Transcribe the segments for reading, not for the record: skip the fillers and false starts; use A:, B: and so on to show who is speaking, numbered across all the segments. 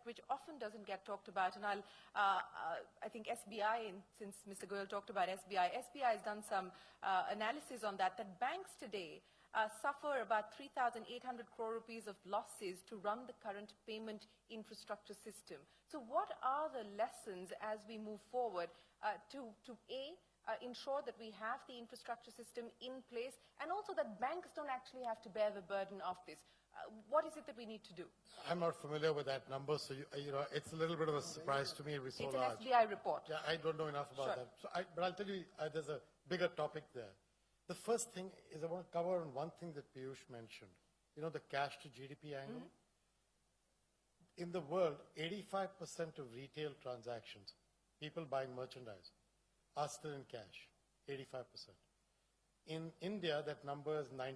A: which often doesn't get talked about, and I think SBI, since Mr. Goyal talked about SBI has done some analysis on that banks today suffer about 3,800 crore rupees of losses to run the current payment infrastructure system. So what are the lessons as we move forward to ensure that we have the infrastructure system in place, and also that banks don't actually have to bear the burden of this? What is it that we need to do? I'm not familiar with that number, so you know, it's a little bit of a surprise to me. It's an SBI report. Yeah, I don't know enough about that. So but I'll tell you, there's a bigger topic there. The first thing is I want to cover on one thing that Piyush mentioned. You know, the cash to GDP angle. In the world, 85% of retail transactions, people buying merchandise, are still in cash. 85%. In India, that number is 90+%.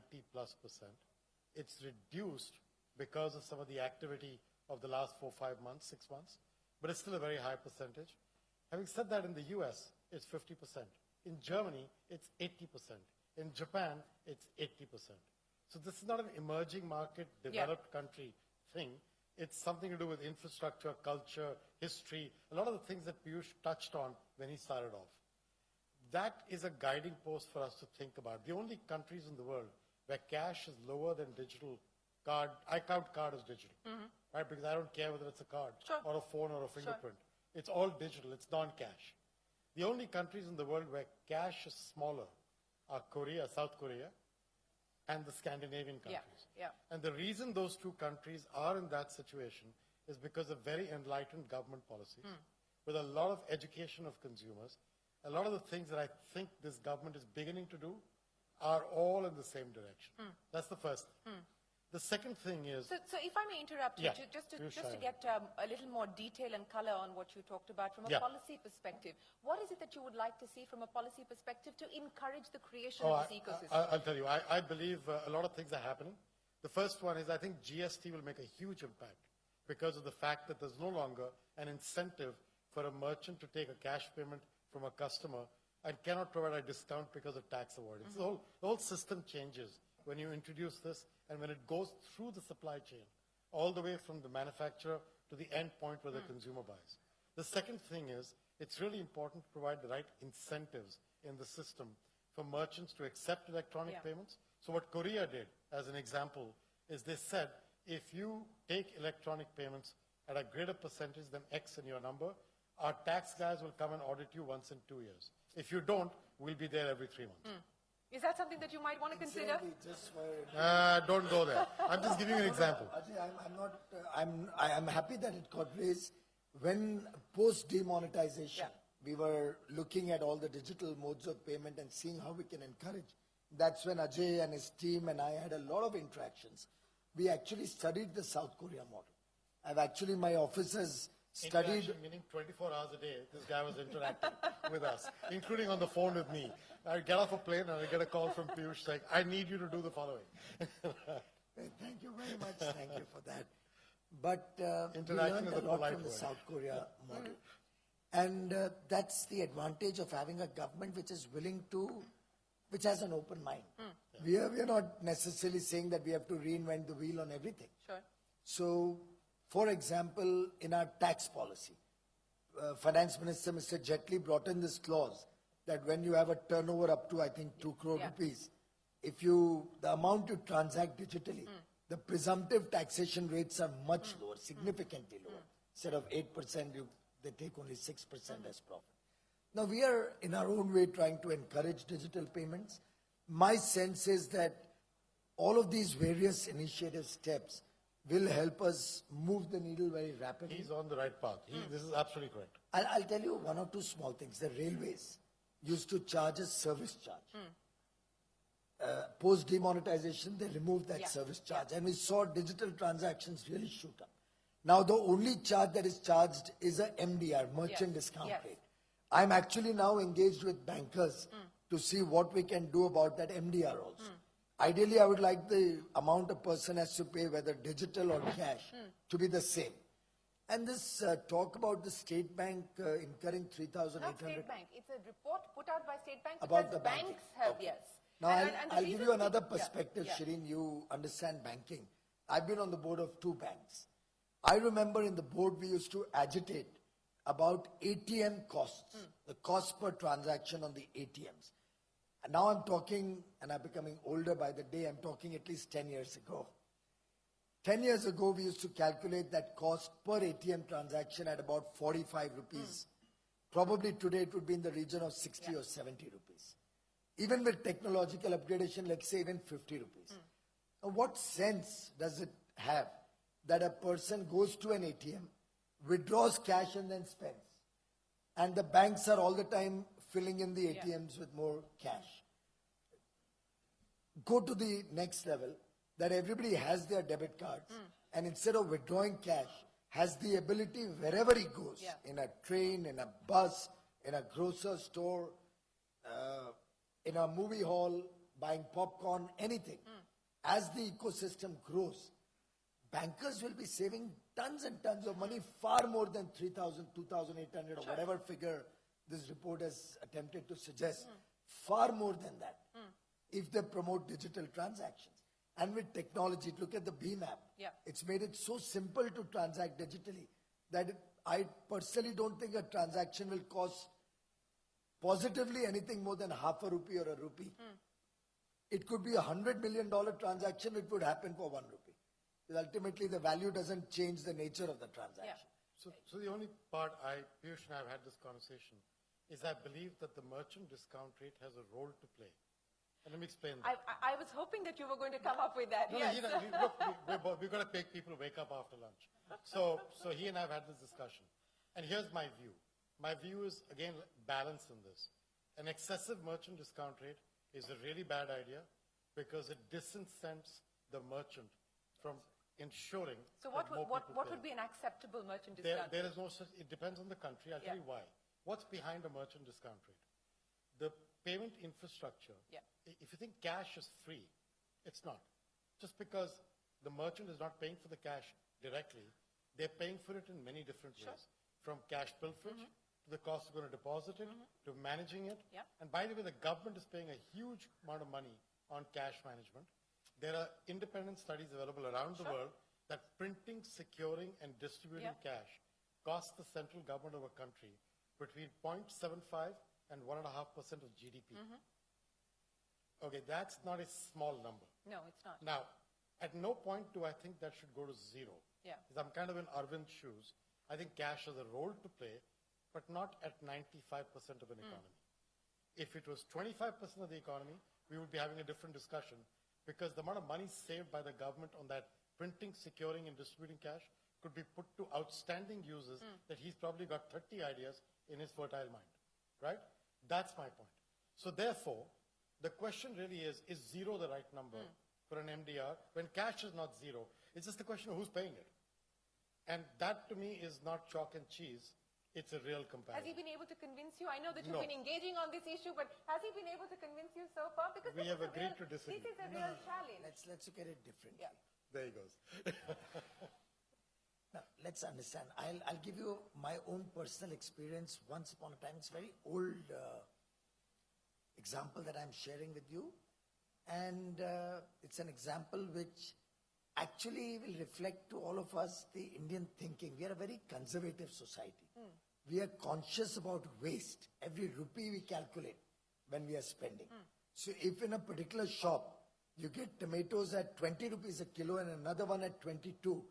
A: It's reduced because of some of the activity of the last 4, 5 months, 6 months, but it's still a very high percentage. Having said that, in the US, it's 50%. In Germany, it's 80%. In Japan, it's 80%. So this is not an emerging market, developed country thing. It's something to do with infrastructure, culture, history, a lot of the things that Piyush touched on when he started off. That is a guiding post for us to think about. The only countries in the world where cash is lower than digital card, I count card as digital, right? Because I don't care whether it's a card or a phone or a fingerprint. It's all digital, it's non-cash. The only countries in the world where cash is smaller are Korea, South Korea, and the Scandinavian countries. And the reason those two countries are in that situation is because of very enlightened government policies, with a lot of education of consumers. A lot of the things that I think this government is beginning to do are all in the same direction. That's the first thing. The second thing is... So if I may interrupt you, just to get a little more detail and color on what you talked about from a policy perspective, what is it that you would like to see from a policy perspective to encourage the creation of this ecosystem? I'll tell you, I believe a lot of things are happening. The first one is I think GST will make a huge impact because of the fact that there's no longer an incentive for a merchant to take a cash payment from a customer and cannot provide a discount because of tax avoidance. The whole system changes when you introduce this and when it goes through the supply chain, all the way from the manufacturer to the end point where the consumer buys. The second thing is, it's really important to provide the right incentives in the system for merchants to accept electronic payments. So what Korea did, as an example, is they said, if you take electronic payments at a greater percentage than X in your number, our tax guys will come and audit you once in 2 years. If you don't, we'll be there every 3 months. Is that something that you might want to consider? Don't go there. I'm just giving you an example.
B: Ajay, I'm happy that it got raised. When post-demonetization, we were looking at all the digital modes of payment and seeing how we can encourage. That's when Ajay and his team and I had a lot of interactions. We actually studied the South Korea model. My officers studied...
A: Meaning 24 hours a day, this guy was interacting with us, including on the phone with me. I'd get off a plane and I'd get a call from Piyush saying, I need you to do the following.
B: Thank you very much. Thank you for that. But we learned a lot from the South Korea model. And that's the advantage of having a government which is willing to, which has an open mind. We are not necessarily saying that we have to reinvent the wheel on everything. So, for example, in our tax policy, Finance Minister Mr. Jaitley brought in this clause that when you have a turnover up to, I think, 2 crore rupees, if the amount you transact digitally, the presumptive taxation rates are much lower, significantly lower. Instead of 8%, they take only 6% as profit. Now, we are, in our own way, trying to encourage digital payments. My sense is that all of these various initiative steps will help us move the needle very rapidly.
A: He's on the right path. This is absolutely correct.
B: I'll tell you 1 or 2 small things. The railways used to charge a service charge. Post-demonetization, they removed that service charge. And we saw digital transactions really shoot up. Now, the only charge that is charged is a MDR, merchant discount rate. I'm actually now engaged with bankers to see what we can do about that MDR also. Ideally, I would like the amount a person has to pay, whether digital or cash, to be the same. And this talk about the State Bank incurring 3,800...
A: Not State Bank. It's a report put out by State Bank
B: about the
A: banks have,
B: Now, I'll give you another perspective, Shireen. You understand banking. I've been on the board of 2 banks. I remember in the board we used to agitate about ATM costs, the cost per transaction on the ATMs. And now I'm talking, and I'm becoming older by the day, I'm talking at least 10 years ago. 10 years ago, we used to calculate that cost per ATM transaction at about 45 rupees. Probably today it would be in the region of 60 or 70 rupees. Even with technological upgradation, let's say even 50 rupees. Now, what sense does it have that a person goes to an ATM, withdraws cash and then spends? And the banks are all the time filling in the ATMs with more cash. Go to the next level, that everybody has their debit cards, and instead of withdrawing cash, has the ability wherever he goes, in a train, in a bus, in a grocery store, in a movie hall, buying popcorn, anything. As the ecosystem grows, bankers will be saving tons and tons of money, far more than 3,000, 2,800 or whatever figure this report has attempted to suggest. Far more than that, if they promote digital transactions. And with technology, look at the BHIM app. It's made it so simple to transact digitally that I personally don't think a transaction will cost positively anything more than half a rupee or a rupee. It could be $100 million transaction, it would happen for 1 rupee. Because ultimately the value doesn't change the nature of the transaction.
C: So the only part Piyush and I have had this conversation is I believe that the merchant discount rate has a role to play. And let me explain that.
A: I was hoping that you were going to come up with that.
C: No,
A: Yes.
C: we've got to make people wake up after lunch. So he and I have had this discussion. And here's my view. My view is, again, balance in this. An excessive merchant discount rate is a really bad idea because it disincents the merchant from ensuring
A: So
C: that more people
A: what
C: pay.
A: would be an acceptable merchant discount?
C: There is no such, it depends on the country. I'll tell you why. What's behind a merchant discount rate? The payment infrastructure. If you think cash is free, it's not. Just because the merchant is not paying for the cash directly, they're paying for it in many different ways. From cash pilferage to the cost of going to deposit it, to managing it. And by the way, the government is paying a huge amount of money on cash management. There are independent studies available around the world that printing, securing, and distributing cash costs the central government of a country between 0.75 and 1.5% of GDP. Okay, that's not a small number.
A: No, it's not.
C: Now, at no point do I think that should go to zero. Because I'm kind of in Arvind's shoes. I think cash has a role to play, but not at 95% of an economy. If it was 25% of the economy, we would be having a different discussion because the amount of money saved by the government on that printing, securing, and distributing cash could be put to outstanding uses that he's probably got 30 ideas in his fertile mind, right? That's my point. So therefore, the question really is zero the right number for an MDR when cash is not zero? It's just a question of who's paying it. And that to me is not chalk and cheese. It's a real comparison.
A: Has he been able to convince you? I know that you've been engaging on this issue, but has he been able to convince you so far? Because
C: We have agreed to disagree.
A: This is a real challenge.
B: Let's look at it differently.
C: There he goes.
B: Now, let's understand. I'll give you my own personal experience once upon a time. It's a very old example that I'm sharing with you. And it's an example which actually will reflect to all of us the Indian thinking. We are a very conservative society. We are conscious about waste. Every rupee we calculate when we are spending. So if in a particular shop, you get tomatoes at 20 rupees a kilo and another one at 22,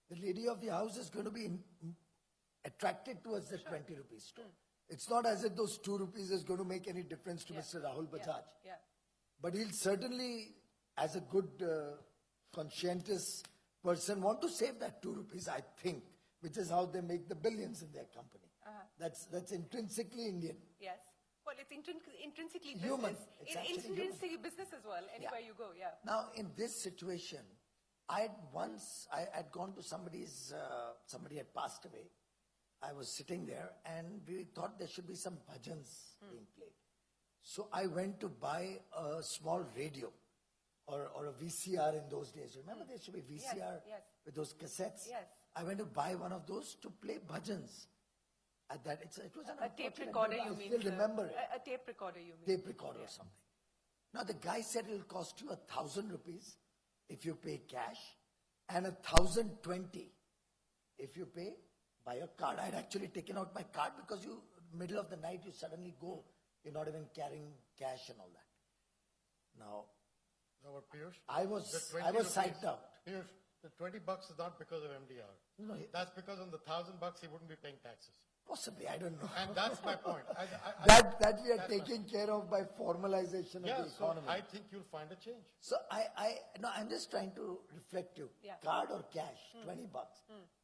B: the lady of the house is going to be attracted towards the 20 rupees store. It's not as if those 2 rupees is going to make any difference to Mr. Rahul Bajaj. But he'll certainly, as a good conscientious person, want to save that 2 rupees, I think, which is how they make the billions in their company. That's intrinsically Indian.
A: Yes. Well, it's intrinsically
B: Human.
A: business.
B: It's
A: It's
B: actually
A: intrinsically business as well, anywhere you go,
B: Now, in this situation, I'd gone to somebody had passed away. I was sitting there and we thought there should be some bhajans being played. So I went to buy a small radio or a VCR in those days. Remember there should be VCR with those cassettes?
A: Yes.
B: I went to buy one of those to play bhajans. At that, it was
A: A tape recorder, you mean?
B: I still remember it.
A: A tape recorder, you mean?
B: Tape recorder or something. Now the guy said it'll cost you 1,000 rupees if you pay cash and 1,020 if you pay by a card. I'd actually taken out my card because middle of the night, you suddenly go, you're not even carrying cash and all that. Now,
C: Piyush,
B: I was psyched out.
C: Piyush, the $20 is not because of MDR.
B: No,
C: That's because on the $1,000 he wouldn't be paying taxes.
B: Possibly, I don't know.
C: And that's my point.
B: That we are taking care of by formalization of the economy.
C: So I think you'll find a change.
B: So I'm just trying to reflect you.
A: Yeah.
B: Card or cash, $20.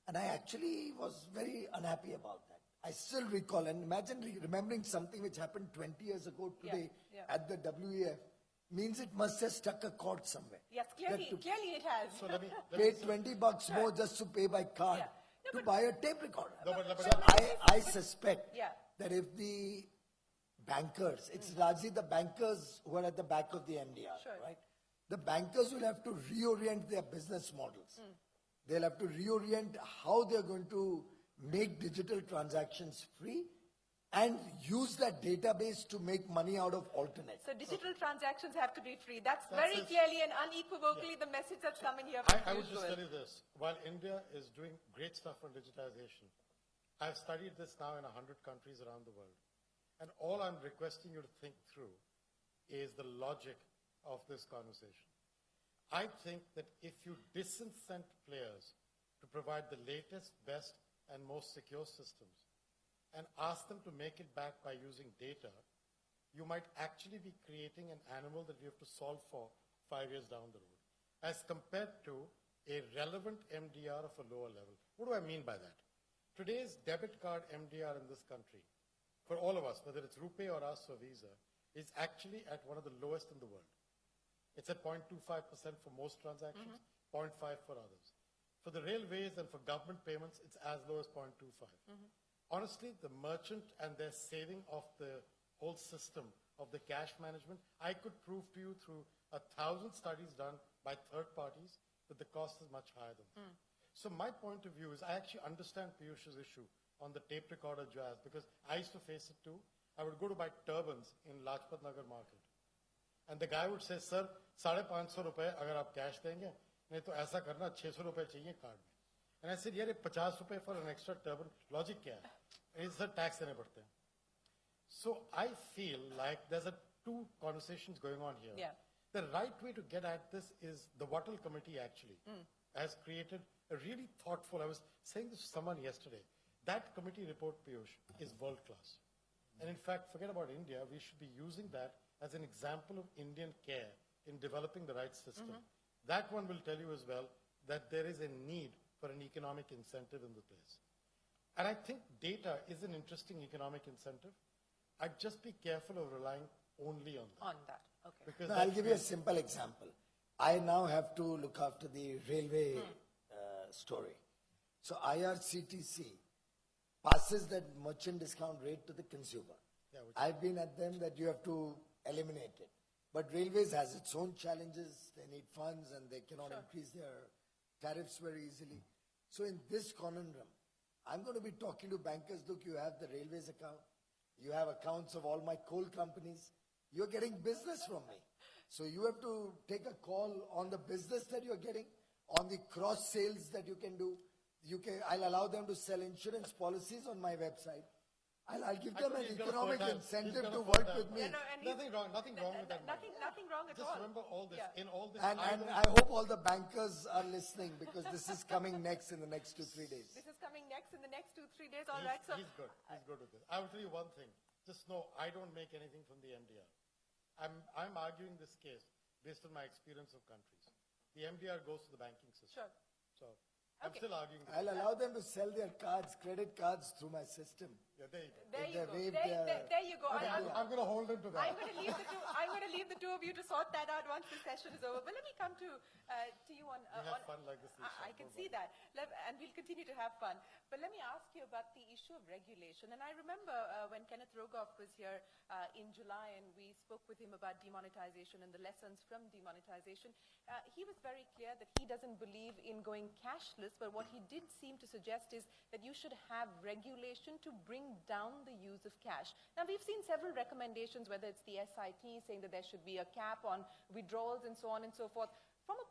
B: And I actually was very unhappy about that. I still recall, and imagine remembering something which happened 20 years ago today at the WEF means it must have struck a chord somewhere.
A: Yes, clearly it has.
C: So let me
B: Pay $20 more just to pay by card to buy a tape recorder.
C: No, but
B: So I suspect that if the bankers, it's largely the bankers who are at the back of the MDR, right? The bankers will have to reorient their business models. They'll have to reorient how they're going to make digital transactions free and use that database to make money out of alternates.
A: So digital transactions have to be free. That's very clearly and unequivocally the message that's coming here from
C: I would just tell you this. While India is doing great stuff on digitization, I've studied this now in 100 countries around the world. And all I'm requesting you to think through is the logic of this conversation. I think that if you disincent players to provide the latest, best, and most secure systems and ask them to make it back by using data, you might actually be creating an animal that you have to solve for 5 years down the road, as compared to a relevant MDR of a lower level. What do I mean by that? Today's debit card MDR in this country, for all of us, whether it's RuPay or us or Visa, is actually at one of the lowest in the world. It's at 0.25% for most transactions, 0.5 for others. For the railways and for government payments, it's as low as 0.25. Honestly, the merchant and their saving of the whole system of the cash management, I could prove to you through 1,000 studies done by third parties that the cost is much higher than that. So my point of view is I actually understand Piyush's issue on the tape recorder jazz because I used to face it too. I would go to buy turbans in Lajpat Nagar market. And the guy would say, sir, ₹550 agar aap cash denge, nahi to aisa karna, ₹600 chahiye card mein. And I said, yare, ₹50 for an extra turban, logic kya hai? And he said, tax dene padte hain. So I feel like there's two conversations going on here.
A: Yeah.
C: The right way to get at this is the Wattle Committee actually has created a really thoughtful, I was saying this to someone yesterday, that committee report, Piyush, is world class. And in fact, forget about India, we should be using that as an example of Indian care in developing the right system. That one will tell you as well that there is a need for an economic incentive in the place. And I think data is an interesting economic incentive. I'd just be careful of relying only on that.
A: On that, okay.
C: Because
B: No, I'll give you a simple example. I now have to look after the railway story. So IRCTC passes that merchant discount rate to the consumer.
C: Yeah,
B: I've been at them that you have to eliminate it. But railways has its own challenges. They need funds and they cannot increase their tariffs very easily. So in this conundrum, I'm going to be talking to bankers, look, you have the railways account. You have accounts of all my coal companies. You're getting business from me. So you have to take a call on the business that you're getting, on the cross sales that you can do. I'll allow them to sell insurance policies on my website. I'll give them an economic incentive to work with me.
C: Nothing wrong with that.
A: Nothing wrong at
C: Just
A: all.
C: remember all this.
A: Yeah.
C: In all this,
B: And I hope all the bankers are listening because this is coming next in the next 2-3 days.
A: This is coming next in the next 2-3 days. All right. So
C: He's good. He's good with this. I will tell you one thing. Just know I don't make anything from the MDR. I'm arguing this case based on my experience of countries. The MDR goes to the banking system.
A: Sure.
C: So I'm still arguing this.
B: I'll allow them to sell their cards, credit cards through my system.
C: Yeah, there you go.
A: There you go.
B: waive
A: There you go.
C: I'm going to hold him to that.
A: I'm going to leave the two of you to sort that out once the session is over. But let me come to you on.
C: We have fun like this.
A: I can see that, and we'll continue to have fun. But let me ask you about the issue of regulation. And I remember when Kenneth Rogoff was here in July, and we spoke with him about demonetization and the lessons from demonetization. He was very clear that he doesn't believe in going cashless, but what he did seem to suggest is that you should have regulation to bring down the use of cash. Now, we've seen several recommendations, whether it's the SIT saying that there should be a cap on withdrawals and so on and so forth. From a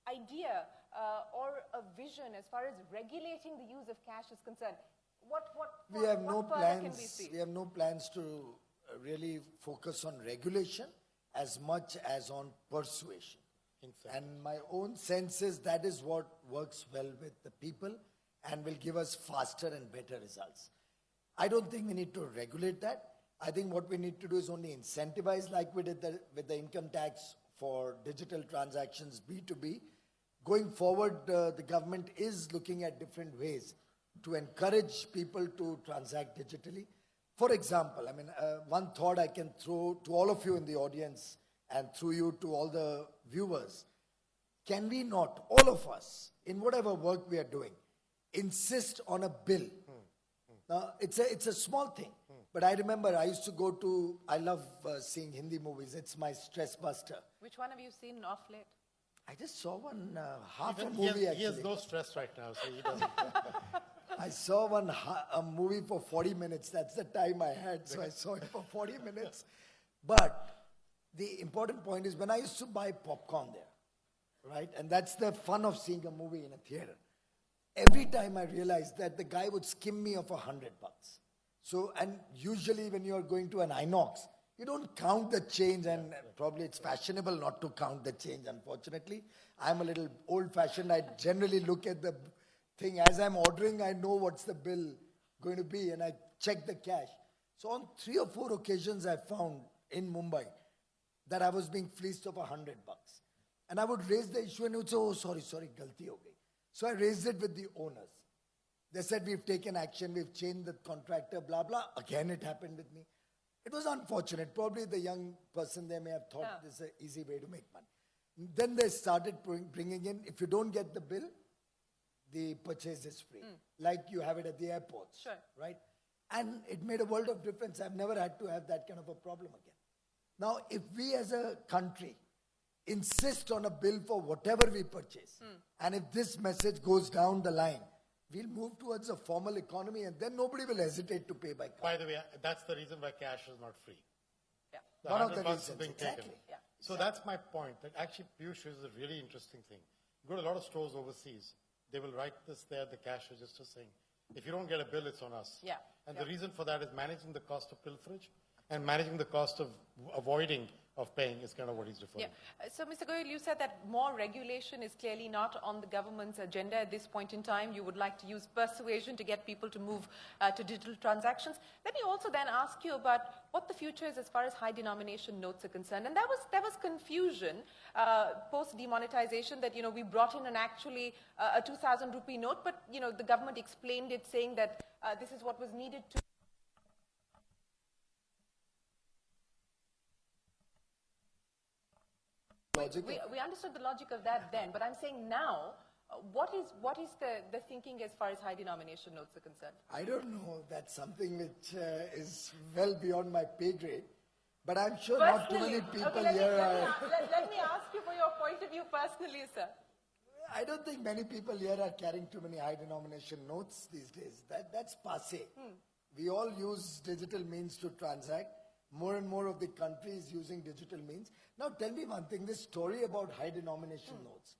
A: idea or a vision as far as regulating the use of cash is concerned? What further can we see?
B: We have no plans to really focus on regulation as much as on persuasion. And my own sense is that is what works well with the people and will give us faster and better results. I don't think we need to regulate that. I think what we need to do is only incentivize, like we did with the income tax for digital transactions, B2B. Going forward, the government is looking at different ways to encourage people to transact digitally. For example, I mean, one thought I can throw to all of you in the audience and through you to all the viewers. Can we not, all of us, in whatever work we are doing, insist on a bill? Now, it's a small thing, but I remember I used to go to, I love seeing Hindi movies. It's my stress buster.
A: Which one have you seen off late?
B: I just saw one half a movie actually.
C: He has no stress right now, so he doesn't.
B: I saw a movie for 40 minutes. That's the time I had, so I saw it for 40 minutes. But the important point is when I used to buy popcorn there, right? And that's the fun of seeing a movie in a theater. Every time I realized that the guy would skim me of $100. So, and usually when you're going to an Inox, you don't count the change, and probably it's fashionable not to count the change, unfortunately. I'm a little old-fashioned. I generally look at the thing. As I'm ordering, I know what's the bill going to be, and I check the cash. So on 3 or 4 occasions, I found in Mumbai that I was being fleeced of $100. And I would raise the issue, and he would say, oh, sorry, galti ho gayi. So I raised it with the owners. They said, we've taken action, we've changed the contractor, blah, blah. Again, it happened with me. It was unfortunate. Probably the young person there may have thought this is an easy way to make money. Then they started bringing in, if you don't get the bill, the purchase is free. Like you have it at the airports, right? And it made a world of difference. I've never had to have that kind of a problem again. Now, if we as a country insist on a bill for whatever we purchase, and if this message goes down the line, we'll move towards a formal economy, and then nobody will hesitate to pay by card.
C: By the way, that's the reason why cash is not free.
A: Yeah.
B: One of the
C: $100
B: reasons,
C: is being
B: exactly.
C: taken.
A: Yeah.
C: So that's my point, that actually Piyush is a really interesting thing. You go to a lot of stores overseas, they will write this there, the cash register saying, if you don't get a bill, it's on us.
A: Yeah.
C: And the reason for that is managing the cost of pilferage and managing the cost of avoiding of paying is kind of what he's referring to.
A: So, Mr. Goyal, you said that more regulation is clearly not on the government's agenda at this point in time. You would like to use persuasion to get people to move to digital transactions. Let me also then ask you about what the future is as far as high denomination notes are concerned. And there was confusion post demonetization that, we brought in actually a 2,000 rupee note, but, the government explained it saying that this is what was needed to We understood the logic of that then, but I'm saying now, what is the thinking as far as high denomination notes are concerned?
B: I don't know. That's something which is well beyond my pay grade. But I'm sure not too many people here are...
A: Let me ask you for your point of view personally, sir.
B: I don't think many people here are carrying too many high denomination notes these days. That's passé. We all use digital means to transact. More and more of the country is using digital means. Now tell me one thing, this story about high denomination notes.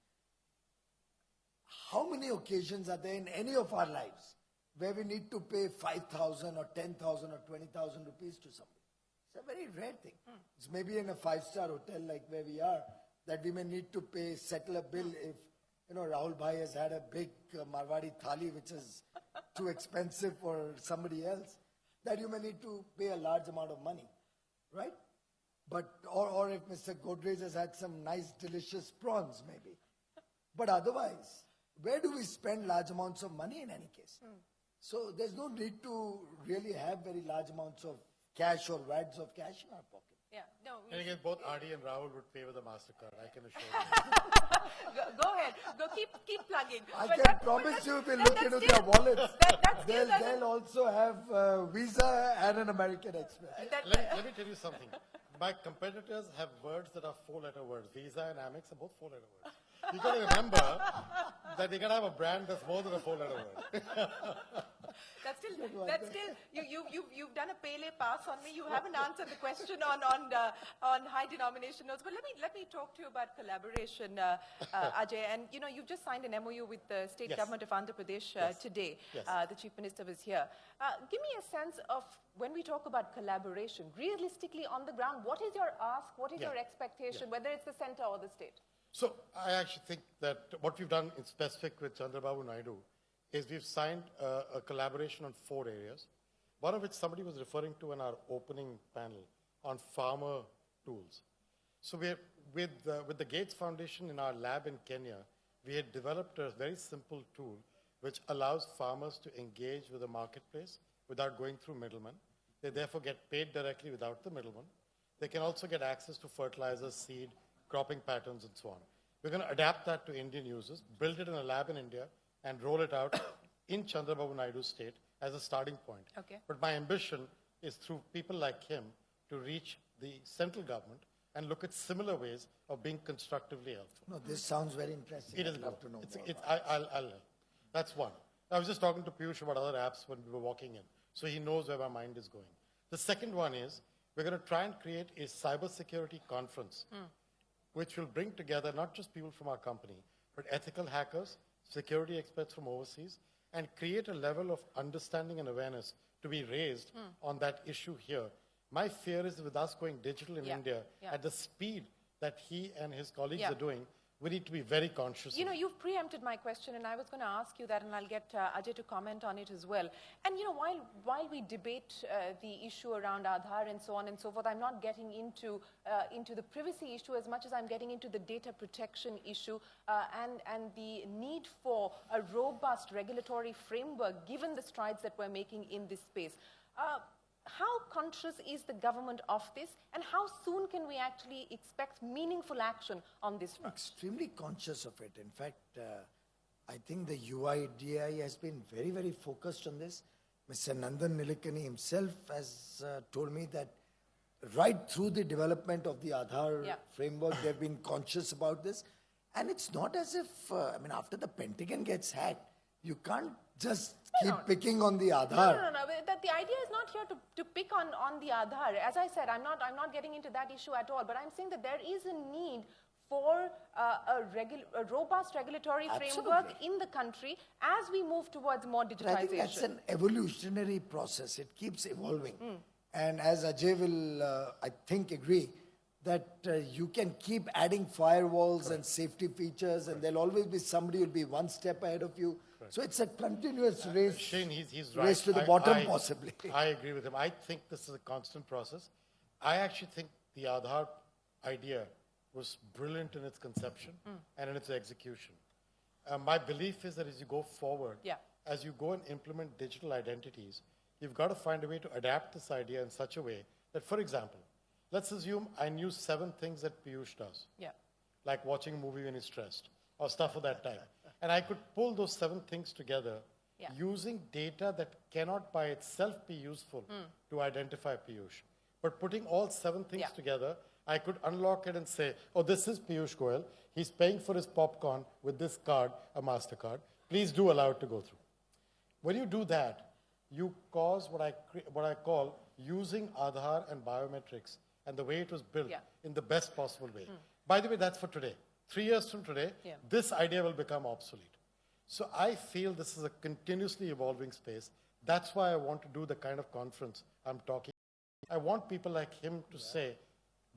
B: How many occasions are there in any of our lives where we need to pay 5,000 or 10,000 or 20,000 rupees to somebody? It's a very rare thing. It's maybe in a 5-star hotel like where we are that we may need to settle a bill if, Rahul Bhai has had a big Marwadi thali which is too expensive for somebody else, that you may need to pay a large amount of money. Right? But, or if Mr. Godrej has had some nice, delicious prawns, maybe. But otherwise, where do we spend large amounts of money in any case? So there's no need to really have very large amounts of cash or wads of cash in our pocket.
A: Yeah, no.
C: And again, both RD and Rahul would pay with a MasterCard, I can assure you.
A: Go ahead. Keep plugging.
B: I can promise you if you look into their wallets, they'll also have Visa and an American Express.
C: Let me tell you something. My competitors have words that are 4-letter words. Visa and Amex are both 4-letter words. You got to remember that they got to have a brand that's more than a 4-letter word.
A: That's still That's still, you've done a Pele pass on me. You haven't answered the question on high denomination notes. But let me talk to you about collaboration, Ajay. And you've just signed an MOU with the state
C: Yes.
A: government of Andhra Pradesh today.
C: Yes.
A: The chief minister was here. Give me a sense of when we talk about collaboration, realistically on the ground, what is your ask? What is your expectation, whether it's the center or the state?
C: So I actually think that what we've done in specific with Chandrababu Naidu is we've signed a collaboration on 4 areas, one of which somebody was referring to in our opening panel on farmer tools. So with the Gates Foundation in our lab in Kenya, we had developed a very simple tool which allows farmers to engage with the marketplace without going through middlemen. They therefore get paid directly without the middleman. They can also get access to fertilizer, seed, cropping patterns, and so on. We're going to adapt that to Indian users, build it in a lab in India, and roll it out in Chandrababu Naidu's state as a starting point.
A: Okay.
C: But my ambition is through people like him to reach the central government and look at similar ways of being constructively helpful.
B: No, this sounds very interesting.
C: It is
B: I'd love
C: good.
B: to know
C: I'll that's one. I was just talking to Piyush about other apps when we were walking in, so he knows where my mind is going. The second one is we're going to try and create a cybersecurity conference, which will bring together not just people from our company, but ethical hackers, security experts from overseas, and create a level of understanding and awareness to be raised on that issue here. My fear is that with us going digital in India at the speed that he and his colleagues are doing, we need to be very conscious.
A: You've preempted my question, and I was going to ask you that, and I'll get Ajay to comment on it as well. And while we debate the issue around Aadhaar and so on and so forth, I'm not getting into the privacy issue as much as I'm getting into the data protection issue and the need for a robust regulatory framework, given the strides that we're making in this space. How conscious is the government of this, and how soon can we actually expect meaningful action on this front?
B: Extremely conscious of it. In fact, I think the UIDAI has been very, very focused on this. Mr. Nandan Nilekani himself has told me that right through the development of the Aadhaar framework, they've been conscious about this. And it's not as if, after the Pentagon gets hacked, you can't just keep picking on the Aadhaar.
A: No. The idea is not here to pick on the Aadhaar. As I said, I'm not getting into that issue at all. But I'm saying that there is a need for a robust regulatory framework in the country as we move towards more digitization.
B: But I think that's an evolutionary process. It keeps evolving. And as Ajay will, I think, agree, that you can keep adding firewalls and safety features, and there'll always be somebody who'll be one step ahead of you. So it's a continuous race,
C: Shane, he's right.
B: race to the bottom, possibly.
C: I agree with him. I think this is a constant process. I actually think the Aadhaar idea was brilliant in its conception and in its execution. My belief is that as you go forward, as you go and implement digital identities, you've got to find a way to adapt this idea in such a way that, for example, let's assume I knew 7 things that Piyush does, like watching a movie when he's stressed or stuff of that type. And I could pull those 7 things together using data that cannot by itself be useful to identify Piyush. But putting all 7 things together, I could unlock it and say, oh, this is Piyush Goyal. He's paying for his popcorn with this card, a MasterCard. Please do allow it to go through. When you do that, you cause what I call using Aadhaar and biometrics and the way it was built in the best possible way. By the way, that's for today. 3 years from today, this idea will become obsolete. So I feel this is a continuously evolving space. That's why I want to do the kind of conference I'm talking. I want people like him to say,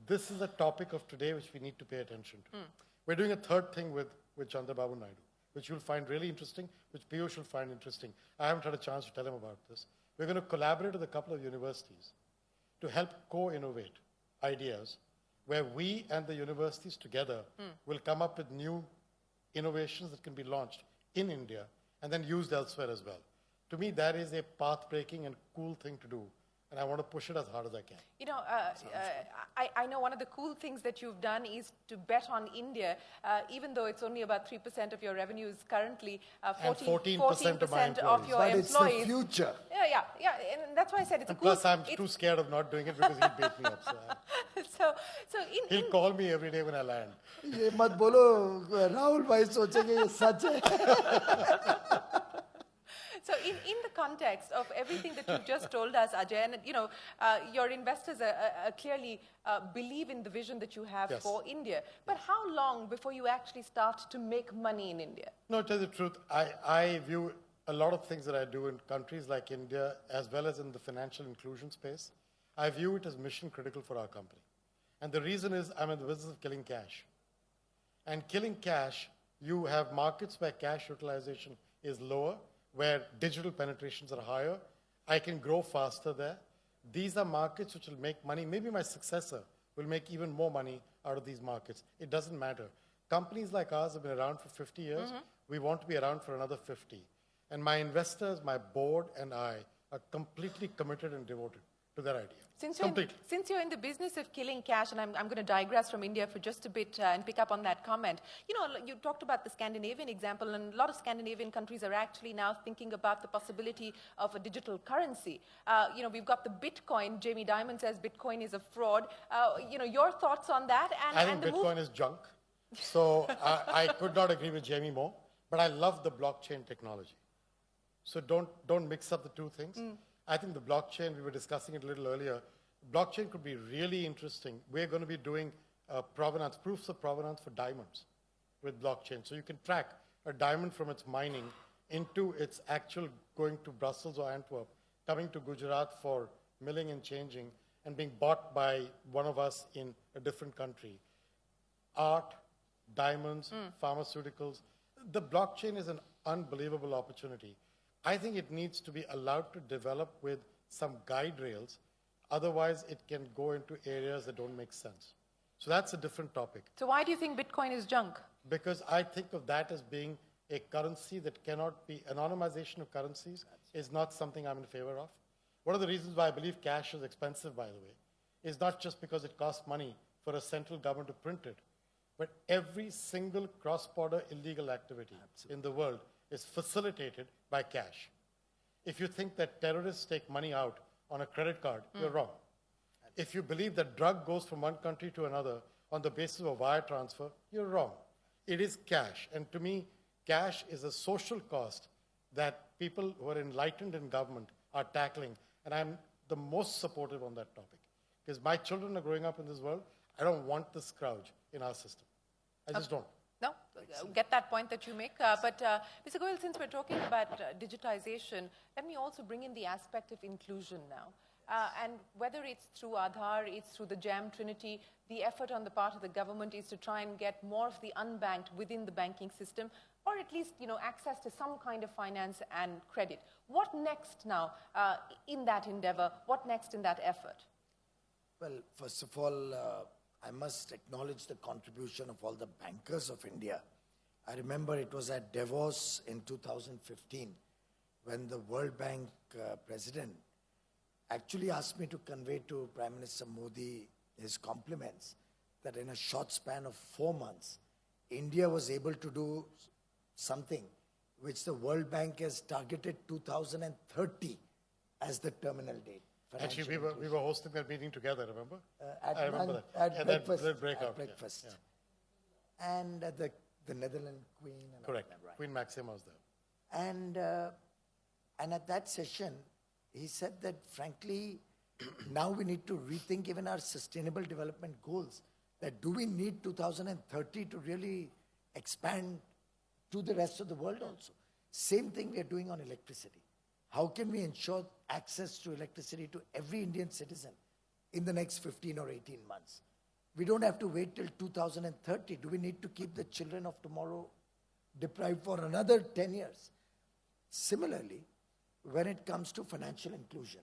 C: this is a topic of today which we need to pay attention to. We're doing a third thing with Chandrababu Naidu, which you'll find really interesting, which Piyush will find interesting. I haven't had a chance to tell him about this. We're going to collaborate with a couple of universities to help co-innovate ideas where we and the universities together will come up with new innovations that can be launched in India and then used elsewhere as well. To me, that is a path-breaking and cool thing to do. And I want to push it as hard as I can.
A: I know one of the cool things that you've done is to bet on India, even though it's only about 3% of your revenues currently, 14% of your
B: but
A: employees.
B: It's the future.
A: Yeah, and that's why I said it's
C: and
A: a cool...
C: Plus, I'm too scared of not doing it because he'll beat me up. He'll call me every day when I land.
B: ये मत बोलो, राहुल भाई सोचेंगे ये सच है.
A: So in the context of everything that you've just told us, Ajay, and your investors clearly believe in the vision that you have for India. But how long before you actually start to make money in India?
C: No, to tell you the truth, I view a lot of things that I do in countries like India, as well as in the financial inclusion space, I view it as mission critical for our company. And the reason is I'm in the business of killing cash. And killing cash, you have markets where cash utilization is lower, where digital penetrations are higher. I can grow faster there. These are markets which will make money. Maybe my successor will make even more money out of these markets. It doesn't matter. Companies like ours have been around for 50 years. We want to be around for another 50. And my investors, my board, and I are completely committed and devoted to that idea.
A: Since you're in the business of killing cash, and I'm going to digress from India for just a bit and pick up on that comment. You talked about the Scandinavian example, and a lot of Scandinavian countries are actually now thinking about the possibility of a digital currency. We've got the Bitcoin. Jamie Dimon says Bitcoin is a fraud. Your thoughts on that?
C: I think Bitcoin is junk. So I could not agree with Jamie more, but I love the blockchain technology. So don't mix up the two things. I think the blockchain, we were discussing it a little earlier, blockchain could be really interesting. We're going to be doing proofs of provenance for diamonds with blockchain. So you can track a diamond from its mining into its actual going to Brussels or Antwerp, coming to Gujarat for milling and changing, and being bought by one of us in a different country. Art, diamonds, pharmaceuticals. The blockchain is an unbelievable opportunity. I think it needs to be allowed to develop with some guide rails. Otherwise, it can go into areas that don't make sense. So that's a different topic.
A: So why do you think Bitcoin is junk?
C: Because I think of that as being a currency that cannot be, anonymization of currencies is not something I'm in favor of. One of the reasons why I believe cash is expensive, by the way, is not just because it costs money for a central government to print it, but every single cross-border illegal activity in the world is facilitated by cash. If you think that terrorists take money out on a credit card, you're wrong. If you believe that drug goes from one country to another on the basis of a wire transfer, you're wrong. It is cash. And to me, cash is a social cost that people who are enlightened in government are tackling. And I'm the most supportive on that topic. Because my children are growing up in this world. I don't want this scourge in our system. I just don't.
A: No, get that point that you make. But Mr. Goyal, since we're talking about digitization, let me also bring in the aspect of inclusion now. And whether it's through Aadhaar, it's through the JAM Trinity, the effort on the part of the government is to try and get more of the unbanked within the banking system, or at least access to some kind of finance and credit. What next now in that endeavor? What next in that effort?
B: Well, first of all, I must acknowledge the contribution of all the bankers of India. I remember it was at Davos in 2015 when the World Bank president actually asked me to convey to Prime Minister Modi his compliments that in a short span of 4 months, India was able to do something which the World Bank has targeted 2030 as the terminal date.
C: Actually, we were hosting that meeting together, remember?
B: I remember
C: at
B: breakfast.
C: That breakout.
B: At breakfast. Yeah. And the Netherlands Queen. And
C: correct.
B: Right.
C: Queen Maxima was there.
B: And at that session, he said that, frankly, now we need to rethink even our sustainable development goals. That do we need 2030 to really expand to the rest of the world also? Same thing we are doing on electricity. How can we ensure access to electricity to every Indian citizen in the next 15 or 18 months? We don't have to wait till 2030. Do we need to keep the children of tomorrow deprived for another 10 years? Similarly, when it comes to financial inclusion,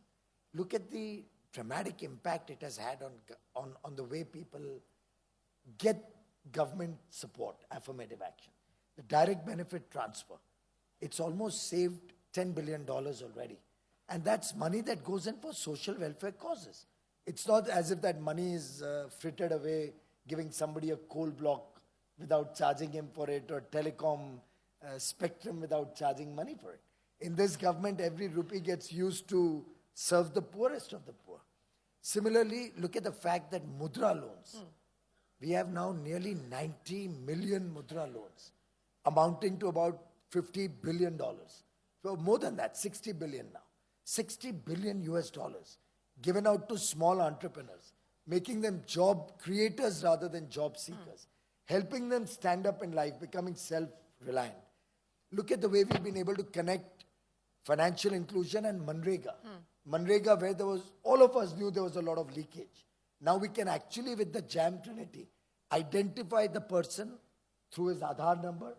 B: look at the dramatic impact it has had on the way people get government support, affirmative action. The direct benefit transfer, it's almost saved $10 billion already. And that's money that goes in for social welfare causes. It's not as if that money is frittered away, giving somebody a coal block without charging him for it, or telecom spectrum without charging money for it. In this government, every rupee gets used to serve the poorest of the poor. Similarly, look at the fact that mudra loans. We have now nearly 90 million mudra loans, amounting to about $50 billion. So more than that, 60 billion now. 60 billion US dollars given out to small entrepreneurs, making them job creators rather than job seekers, helping them stand up in life, becoming self-reliant. Look at the way we've been able to connect financial inclusion and Manrega. Manrega, where there was, all of us knew there was a lot of leakage. Now we can actually, with the JAM Trinity, identify the person through his Aadhaar number.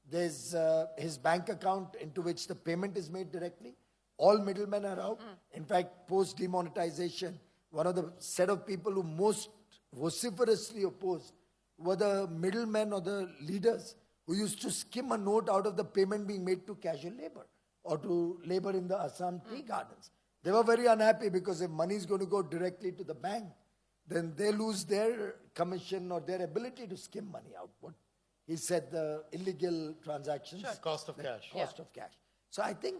B: There's his bank account into which the payment is made directly. All middlemen are out. In fact, post-demonetization, one of the set of people who most vociferously opposed were the middlemen or the leaders who used to skim a note out of the payment being made to casual labor or to labor in the Assam tea gardens. They were very unhappy because if money is going to go directly to the bank, then they lose their commission or their ability to skim money out. What he said, the illegal transactions.
C: Sure. Cost of cash.
B: Cost of cash. So I think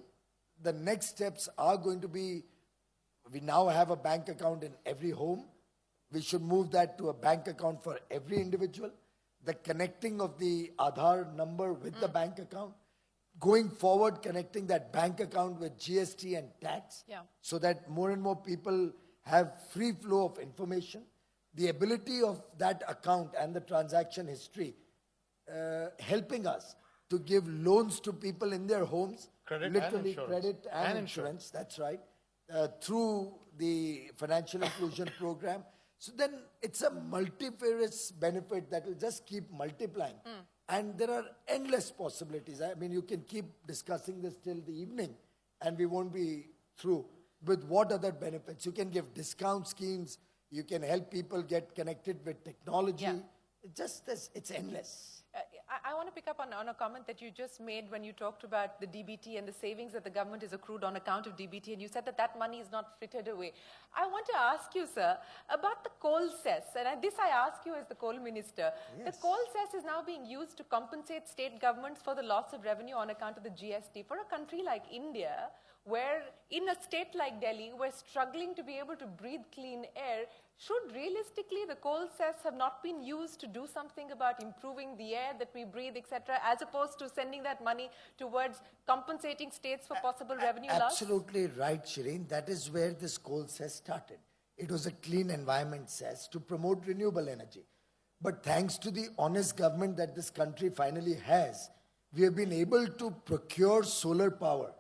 B: the next steps are going to be, we now have a bank account in every home. We should move that to a bank account for every individual. The connecting of the Aadhaar number with the bank account. Going forward, connecting that bank account with GST and tax. So that more and more people have free flow of information. The ability of that account and the transaction history helping us to give loans to people in their homes.
C: Credit
B: literally
C: and insurance.
B: Credit and insurance, that's right. Through the financial inclusion program. So then it's a multifarious benefit that will just keep multiplying. And there are endless possibilities. I mean, you can keep discussing this till the evening and we won't be through with what other benefits. You can give discount schemes. You can help people get connected with technology. It's endless.
A: I want to pick up on a comment that you just made when you talked about the DBT and the savings that the government has accrued on account of DBT, and you said that that money is not frittered away. I want to ask you, sir, about the coal cess, and this I ask you as the coal minister.
B: Yes.
A: The coal cess is now being used to compensate state governments for the loss of revenue on account of the GST. For a country like India, where in a state like Delhi, we're struggling to be able to breathe clean air, should realistically the coal cess have not been used to do something about improving the air that we breathe, etc., as opposed to sending that money towards compensating states for possible revenue loss?
B: Absolutely right, Shireen. That is where this coal cess started. It was a clean environment cess to promote renewable energy. But thanks to the honest government that this country finally has, we have been able to procure solar power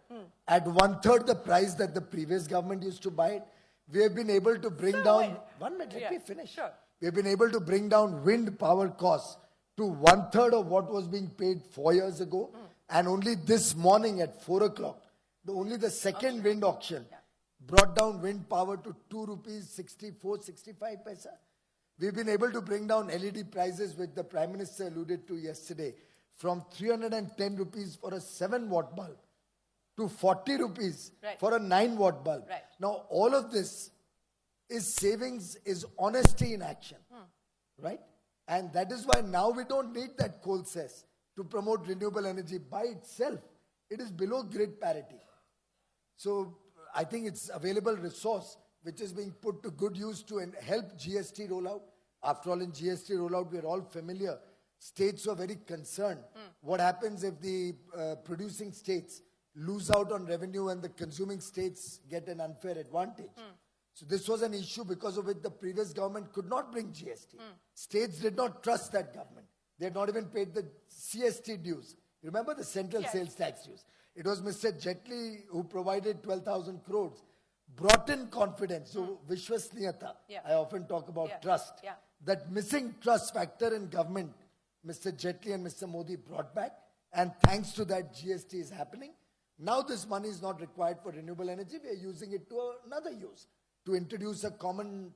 B: at 1/3 the price that the previous government used to buy it. We have been able to bring down, one minute, let me finish.
A: Sure.
B: We have been able to bring down wind power costs to 1/3 of what was being paid 4 years ago. And only this morning at 4 o'clock, only the second wind auction brought down wind power to 2 rupees 64, 65 paisa. We've been able to bring down LED prices, which the Prime Minister alluded to yesterday, from 310 rupees for a 7-watt bulb to 40 rupees for a 9-watt bulb. Now, all of this is savings, is honesty in action, right? And that is why now we don't need that coal cess to promote renewable energy by itself. It is below grid parity. So I think it's available resource which is being put to good use to help GST rollout. After all, in GST rollout, we're all familiar. States are very concerned. What happens if the producing states lose out on revenue and the consuming states get an unfair advantage? So this was an issue because of which the previous government could not bring GST. States did not trust that government. They had not even paid the CST dues. Remember the central sales tax dues? It was Mr. Jetli who provided 12,000 crores, brought in confidence. So Vishwasniyata, I often talk about trust. That missing trust factor in government, Mr. Jetli and Mr. Modi brought back. And thanks to that, GST is happening. Now this money is not required for renewable energy. We are using it to another use, to introduce a common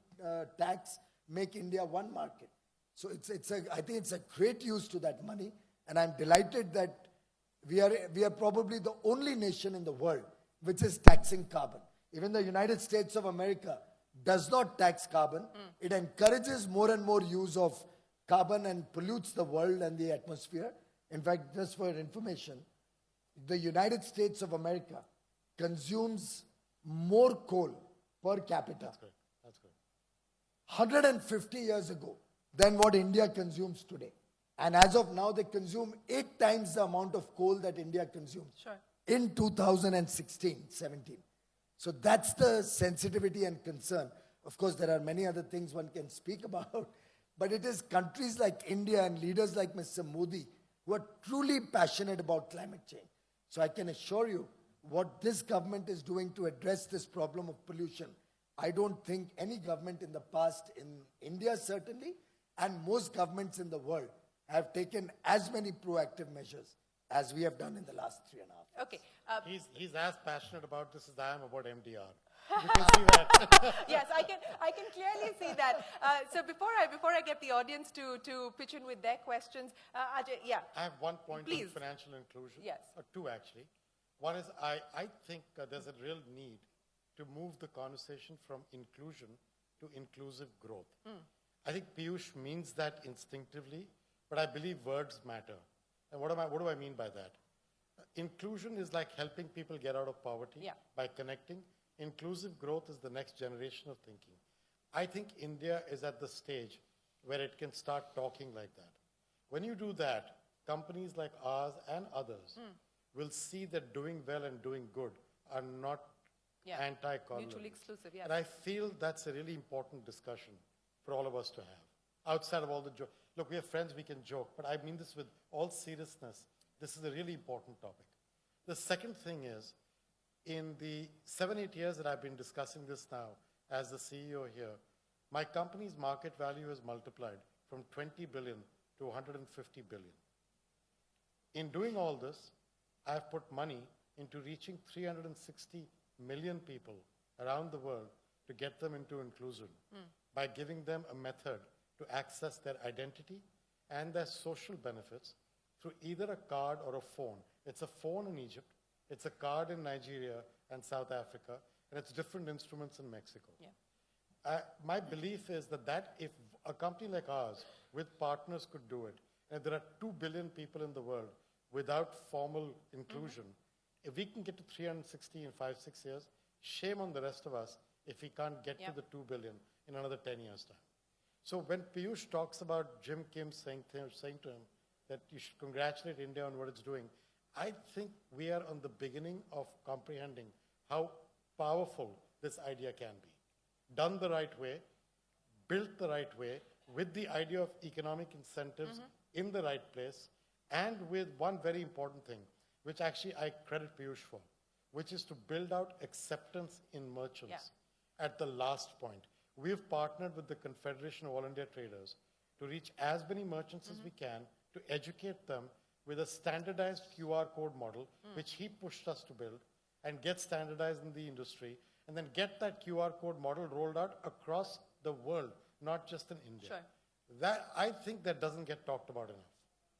B: tax, make India one market. So I think it's a great use to that money. And I'm delighted that we are probably the only nation in the world which is taxing carbon. Even the United States of America does not tax carbon. It encourages more and more use of carbon and pollutes the world and the atmosphere. In fact, just for your information, the United States of America consumes more coal per capita.
C: That's good.
B: 150 years ago than what India consumes today. And as of now, they consume 8 times the amount of coal that India consumes. in 2016, 17. So that's the sensitivity and concern. Of course, there are many other things one can speak about, but it is countries like India and leaders like Mr. Modi who are truly passionate about climate change. So I can assure you, what this government is doing to address this problem of pollution, I don't think any government in the past, in India certainly, and most governments in the world, have taken as many proactive measures as we have done in the last 3.5 years.
A: Okay.
C: He's as passionate about this as I am about MDR. You can see that.
A: Yes, I can clearly see that. So before I get the audience to pitch in with their questions, Ajay, yeah.
C: I have one point
A: Please.
C: on financial inclusion.
A: Yes.
C: Or two, actually. One is I think there's a real need to move the conversation from inclusion to inclusive growth. I think Piyush means that instinctively, but I believe words matter. And what do I mean by that? Inclusion is like helping people get out of poverty by connecting. Inclusive growth is the next generation of thinking. I think India is at the stage where it can start talking like that. When you do that, companies like ours and others will see that doing well and doing good are not anti-colonial.
A: Mutually exclusive, yes.
C: And I feel that's a really important discussion for all of us to have. Outside of all the joke. Look, we are friends, we can joke, but I mean this with all seriousness. This is a really important topic. The second thing is, in the 7-8 years that I've been discussing this now as the CEO here, my company's market value has multiplied from 20 billion to 150 billion. In doing all this, I've put money into reaching 360 million people around the world to get them into inclusion by giving them a method to access their identity and their social benefits through either a card or a phone. It's a phone in Egypt, it's a card in Nigeria and South Africa, and it's different instruments in Mexico. Yeah. My belief is that if a company like ours with partners could do it, and there are 2 billion people in the world without formal inclusion, if we can get to 360 in 5-6 years, shame on the rest of us if we can't get to the 2 billion in another 10 years' time. So when Piyush talks about Jim Kim saying to him that you should congratulate India on what it's doing, I think we are on the beginning of comprehending how powerful this idea can be. Done the right way, built the right way, with the idea of economic incentives in the right place, and with one very important thing, which actually I credit Piyush for, which is to build out acceptance in merchants at the last point. We've partnered with the Confederation of All India Traders to reach as many merchants as we can, to educate them with a standardized QR code model, which he pushed us to build, and get standardized in the industry, and then get that QR code model rolled out across the world, not just in India.
A: Sure.
C: That, I think that doesn't get talked about enough.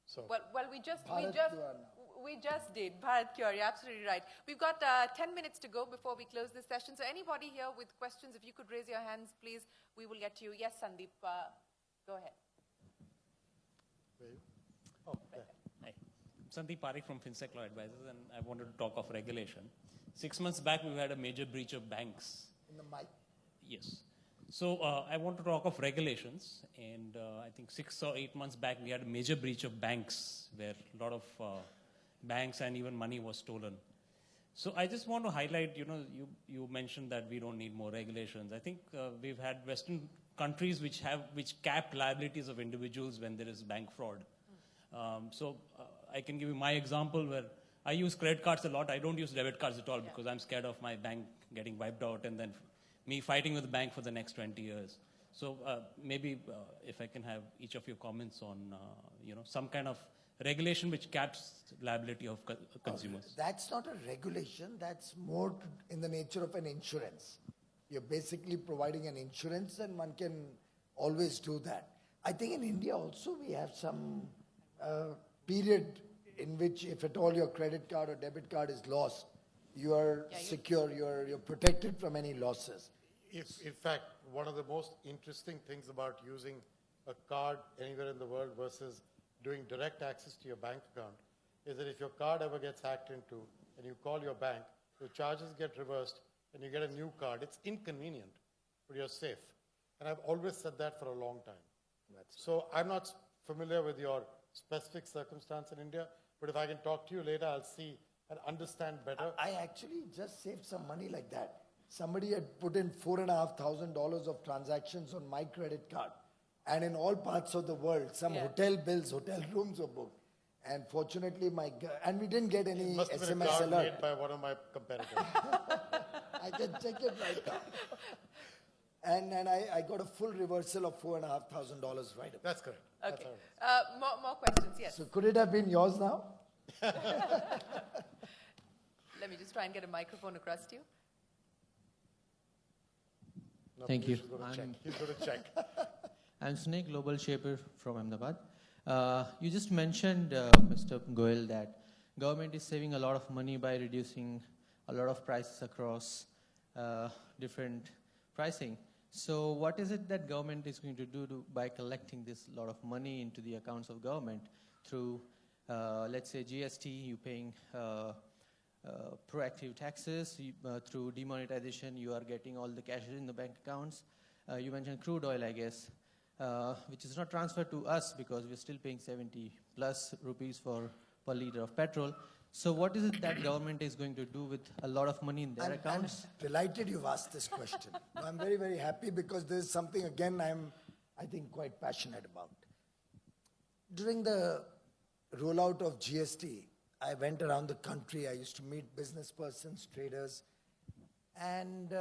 C: So.
A: Well, we just did. Bharat Cure, you're absolutely right. We've got 10 minutes to go before we close this session. So anybody here with questions, if you could raise your hands, please, we will get to you. Yes, Sandeep, go ahead.
C: Oh,
A: right.
D: Hi. Sandeep Parikh from FinSec Law Advisors, and I wanted to talk of regulation. 6 months back, we had a major breach of banks.
B: In the mic.
D: Yes. So I want to talk of regulations, and I think 6 or 8 months back, we had a major breach of banks where a lot of banks and even money was stolen. So I just want to highlight, you mentioned that we don't need more regulations. I think we've had Western countries which cap liabilities of individuals when there is bank fraud. So I can give you my example where I use credit cards a lot. I don't use debit cards at all because I'm scared of my bank getting wiped out and then me fighting with the bank for the next 20 years. So maybe if I can have each of your comments on, some kind of regulation which caps liability of consumers.
B: That's not a regulation. That's more in the nature of an insurance. You're basically providing an insurance, and one can always do that. I think in India also we have some period in which if at all your credit card or debit card is lost, you are secure, you're protected from any losses.
C: In fact, one of the most interesting things about using a card anywhere in the world versus doing direct access to your bank account is that if your card ever gets hacked into and you call your bank, your charges get reversed and you get a new card. It's inconvenient, but you're safe. And I've always said that for a long time. So I'm not familiar with your specific circumstance in India, but if I can talk to you later, I'll see and understand better.
B: I actually just saved some money like that. Somebody had put in $4,500 of transactions on my credit card. And in all parts of the world, some hotel bills, hotel rooms were booked. And fortunately, and we didn't get any
C: Must have been a
B: SMS
C: card
B: alert.
C: made by one of my competitors.
B: I can check it right now. And I got a full reversal of $4,500 right away.
C: That's correct.
A: Okay.
C: That's
A: More questions, yes.
B: So could it have been yours now?
A: Let me just try and get a microphone across to you.
C: No,
E: Thank you.
C: He's going to check.
E: I'm Snake, Global Shaper from Ahmedabad. You just mentioned, Mr. Goel, that government is saving a lot of money by reducing a lot of prices across different pricing. So what is it that government is going to do by collecting this lot of money into the accounts of government through, let's say, GST, you paying proactive taxes, through demonetization, you are getting all the cash in the bank accounts. You mentioned crude oil, I guess, which is not transferred to us because we're still paying 70 plus rupees per liter of petrol. So what is it that government is going to do with a lot of money in their accounts?
B: I'm delighted you've asked this question. I'm very, very happy because this is something, again, I think, quite passionate about. During the rollout of GST, I went around the country. I used to meet business persons, traders, and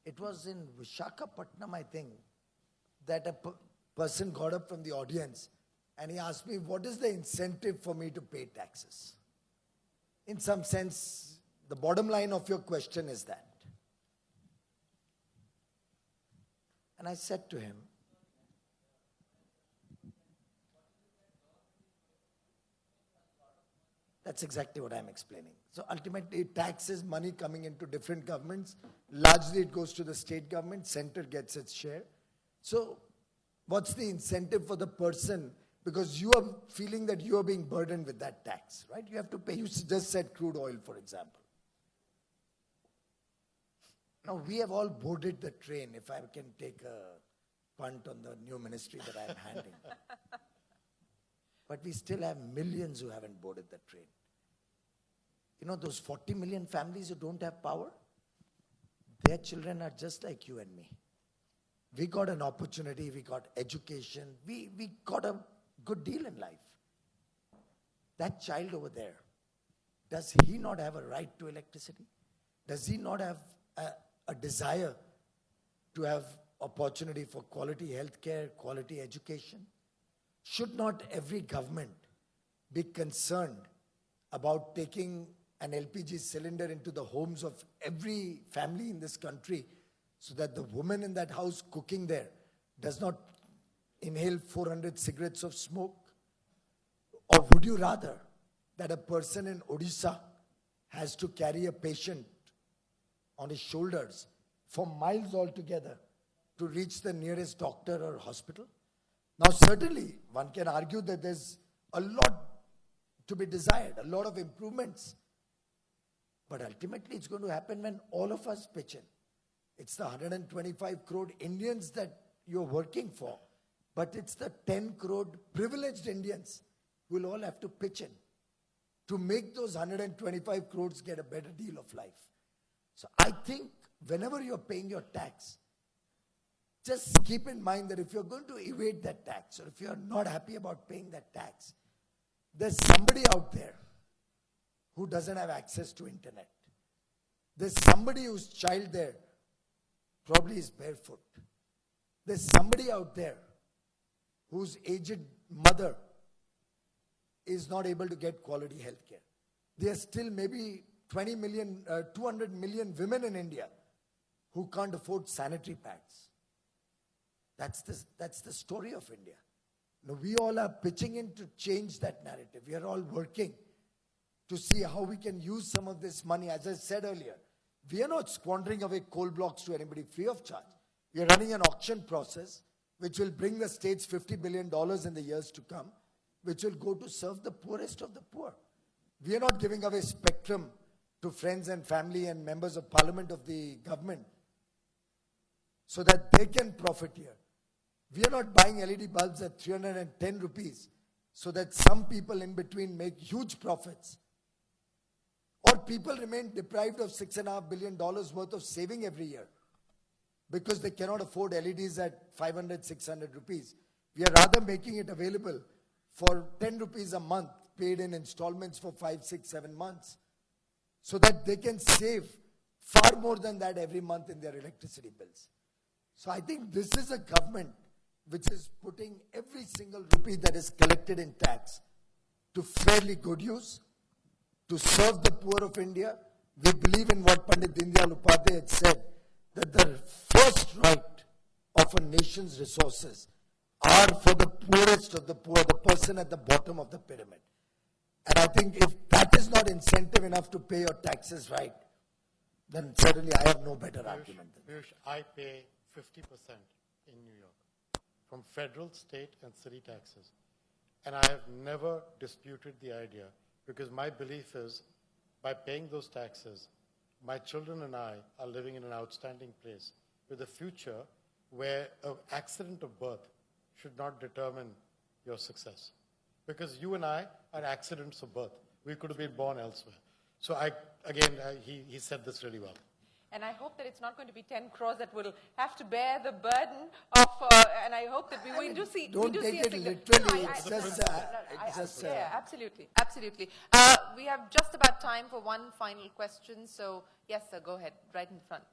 B: it was in Visakhapatnam, I think, that a person got up from the audience and he asked me, what is the incentive for me to pay taxes? In some sense, the bottom line of your question is that. And I said to him, that's exactly what I'm explaining. So ultimately, tax is money coming into different governments. Largely, it goes to the state government. Center gets its share. So what's the incentive for the person? Because you are feeling that you are being burdened with that tax, right? You have to pay. You just said crude oil, for example. Now, we have all boarded the train, if I can take a punt on the new ministry that I'm handing. But we still have millions who haven't boarded the train. You know, those 40 million families who don't have power, their children are just like you and me. We got an opportunity, we got education, we got a good deal in life. That child over there, does he not have a right to electricity? Does he not have a desire to have opportunity for quality health care, quality education? Should not every government be concerned about taking an LPG cylinder into the homes of every family in this country so that the woman in that house cooking there does not inhale 400 cigarettes of smoke? Or would you rather that a person in Odisha has to carry a patient on his shoulders for miles altogether to reach the nearest doctor or hospital? Now, certainly, one can argue that there's a lot to be desired, a lot of improvements. But ultimately, it's going to happen when all of us pitch in. It's the 125 crore Indians that you're working for, but it's the 10 crore privileged Indians who will all have to pitch in to make those 125 crores get a better deal of life. So I think whenever you're paying your tax, just keep in mind that if you're going to evade that tax, or if you're not happy about paying that tax, there's somebody out there who doesn't have access to internet. There's somebody whose child there probably is barefoot. There's somebody out there whose aged mother is not able to get quality health care. There are still maybe 200 million women in India who can't afford sanitary pads. That's the story of India. Now, we all are pitching in to change that narrative. We are all working to see how we can use some of this money. As I said earlier, we are not squandering away coal blocks to anybody free of charge. We are running an auction process which will bring the states $50 billion in the years to come, which will go to serve the poorest of the poor. We are not giving away spectrum to friends and family and members of parliament of the government so that they can profit here. We are not buying LED bulbs at 310 rupees so that some people in between make huge profits or people remain deprived of $6.5 billion worth of saving every year because they cannot afford LEDs at 500, 600 rupees. We are rather making it available for 10 rupees a month, paid in installments for 5, 6, 7 months, so that they can save far more than that every month in their electricity bills. So I think this is a government which is putting every single rupee that is collected in tax to fairly good use, to serve the poor of India. We believe in what Pandit Dindayal Upadhyay had said, that the first right of a nation's resources are for the poorest of the poor, the person at the bottom of the pyramid. And I think if that is not incentive enough to pay your taxes right, then certainly I have no better argument than that.
C: I pay 50% in New York from federal, state, and city taxes. And I have never disputed the idea, because my belief is by paying those taxes, my children and I are living in an outstanding place with a future where an accident of birth should not determine your success. Because you and I are accidents of birth. We could have been born elsewhere. So he said this really well.
A: And I hope that it's not going to be 10 crores that will have to bear the burden of, and I hope that we do see...
B: Don't
A: we do
B: take
A: see
B: it literally, it's just...
A: Yeah, absolutely, absolutely. We have just about time for one final question, so yes, sir, go ahead, right in front.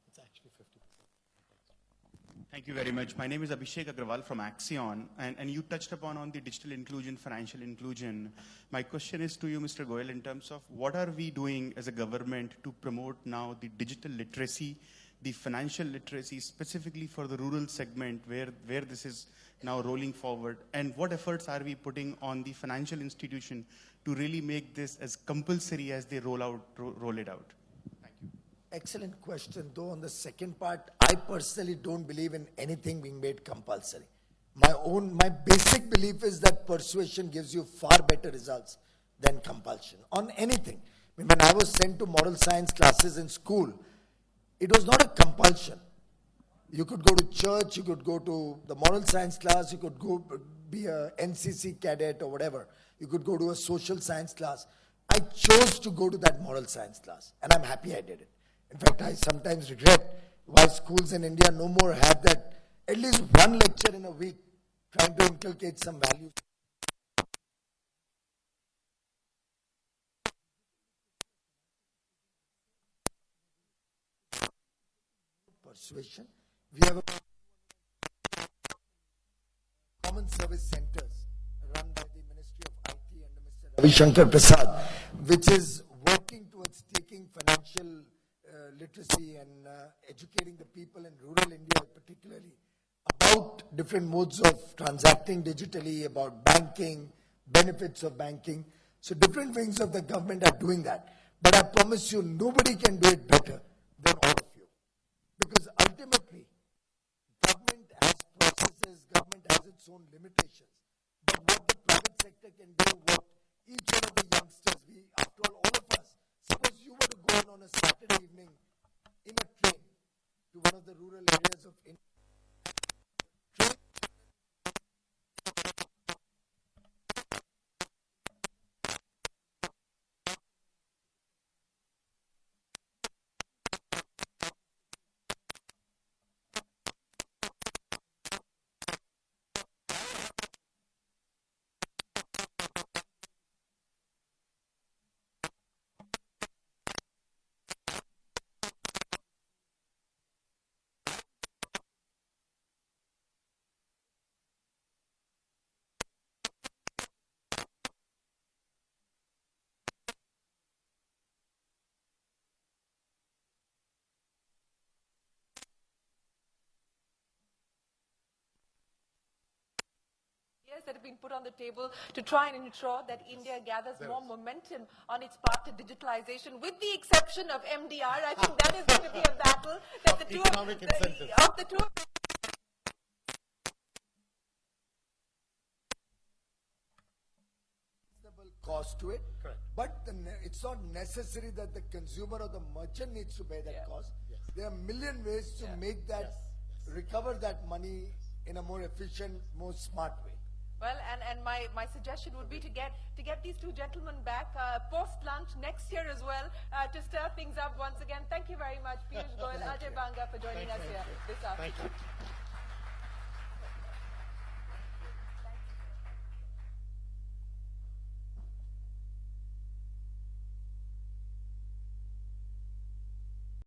C: It's actually 50%.
F: Thank you very much. My name is Abhishek Agrawal from Axion, and you touched upon on the digital inclusion, financial inclusion. My question is to you, Mr. Goyal, in terms of what are we doing as a government to promote now the digital literacy, the financial literacy, specifically for the rural segment where this is now rolling forward, and what efforts are we putting on the financial institution to really make this as compulsory as they roll it out?
B: Excellent question, though on the second part, I personally don't believe in anything being made compulsory. My basic belief is that persuasion gives you far better results than compulsion on anything. I mean, when I was sent to moral science classes in school, it was not a compulsion. You could go to church, you could go to the moral science class, you could go be a NCC cadet or whatever. You could go to a social science class. I chose to go to that moral science class, and I'm happy I did it. In fact, I sometimes regret why schools in India no more have that, at least one lecture in a week, trying to inculcate some values. Persuasion. We have common service centers run by the Ministry of IT under Mr. Ravi Shankar Prasad, which is working towards taking financial literacy and educating the people in rural India particularly about different modes of transacting digitally, about banking, benefits of banking. So different wings of the government are doing that. But I promise you, nobody can do it better than all of you. Because ultimately, government has processes, government has its own limitations. But what the private sector can do, what each one of the youngsters, after all of us, suppose you were to go on a Saturday evening in a train to one of the rural areas of India.
A: That have been put on the table to try and ensure that India gathers more momentum on its path to digitalization, with the exception of MDR. I think that is going to be a battle that the two
C: economic incentives.
A: of the two of
B: cost to it.
C: Correct.
B: But it's not necessary that the consumer or the merchant needs to bear that cost.
C: Yes.
B: There are a million ways to make that, recover that money in a more efficient, more smart way.
A: Well, and my suggestion would be to get these two gentlemen back post-lunch next year as well to stir things up once again. Thank you very much, Piyush Goyal, Ajay Banga, for joining us here this afternoon.
C: Thank you.